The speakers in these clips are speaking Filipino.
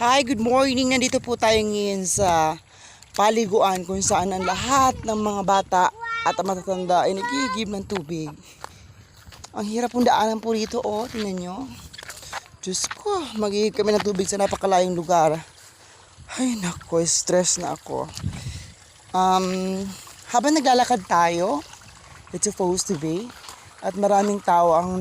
Hi, good morning. Nandito po tayo ngayon sa paliguan kung saan ang lahat ng mga bata at ang matatanda ay nagigib ng tubig. Ang hirap pong daanan po rito, oh. Tingnan nyo. Diyos ko, magigib kami ng tubig sa napakalayong lugar. Ay, nako, stress na ako. Habang naglalakad tayo, it's supposed to be, at maraming tao ang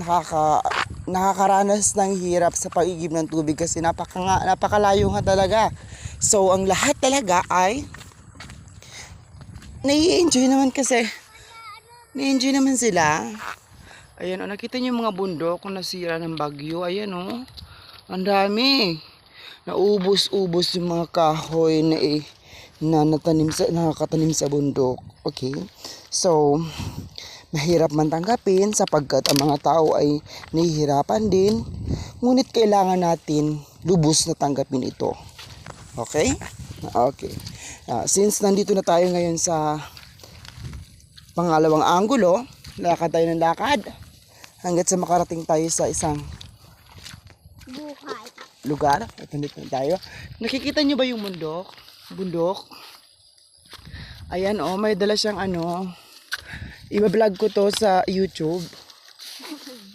nakakaranas ng hirap sa pag-igib ng tubig kasi napakalayo nga talaga. So, ang lahat talaga ay nai-enjoy naman kasi. Nai-enjoy naman sila. Ayan, nakita niyo yung mga bundok kung nasira ng bagyo. Ayan, ang dami. Naubos-ubos yung mga kahoy na nakatanim sa bundok. Okay? So, mahirap man tanggapin sapagkat ang mga tao ay nahihirapan din. Ngunit kailangan natin lubos na tanggapin ito. Okay? Okay. Since nandito na tayo ngayon sa pangalawang anggulo, lakad tayo ng lakad hanggat sa makarating tayo sa isang lugar. At nandito na tayo. Nakikita nyo ba yung bundok? Bundok? Ayan, may dala siyang i-vlog ko to sa YouTube.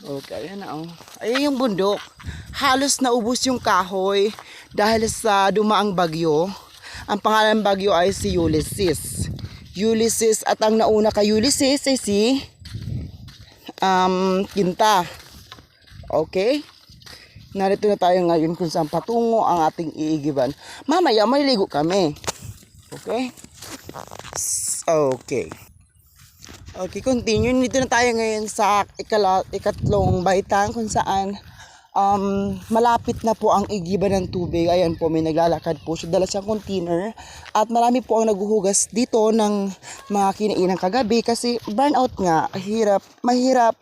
Okay, ayan na, Ayan yung bundok. Halos naubos yung kahoy dahil sa dumaang bagyo. Ang pangalan ng bagyo ay si Ulysses. Ulysses, at ang nauna kay Ulysses ay si Kinta. Okay? Narito na tayo ngayon kung saan patungo ang ating iigiban. Mamaya may ligo kami. Okay? Okay. Okay, continue. Dito na tayo ngayon sa ikatlong baitang kung saan malapit na po ang igiban ng tubig. Ayan po, may naglalakad po. So, dala siyang container. At marami po ang naghuhugas dito ng mga kinainang kagabi kasi burnout nga. Mahirap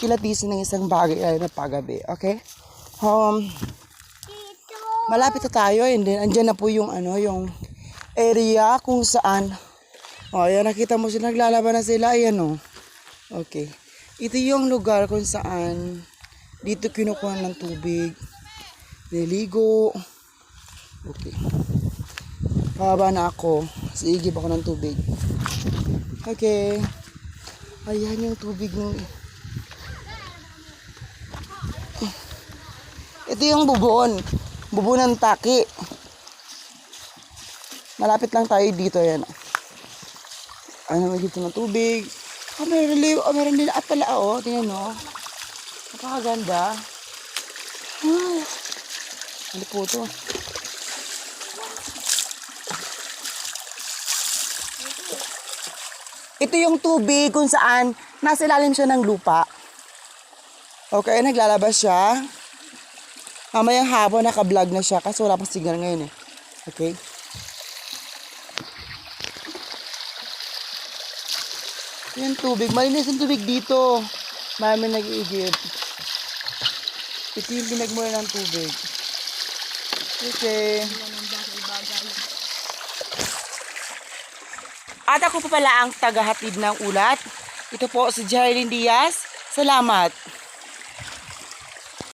kilatisin ng isang bagay ay na paggabi. Okay? Malapit na tayo. And then, andyan na po yung yung area kung saan ayan, nakita mo sila, naglalaban na sila. Ayan, Okay. Ito yung lugar kung saan dito kinukuha ng tubig. Niligo. Okay. Pababa na ako. Siigib ako ng tubig. Okay. Ayan yung tubig ng ito yung bubon. Bubon ng taki. Malapit lang tayo dito. Ayan. May dito ng tubig. Meron din at pala, tingnan mo. Napakaganda. Ano po ito? Ito yung tubig kung saan nasa ilalim siya ng lupa. Okay, naglalabas siya. Mamayang hapon naka-vlog na siya kasi wala pang signal ngayon Okay? Yung tubig, malinis yung tubig dito. Marami nag-iigib. Ito yung pinagmula ng tubig. Okay. At ako pa pala ang tagahatid ng ulat. Ito po si Jailyn Diaz. Salamat.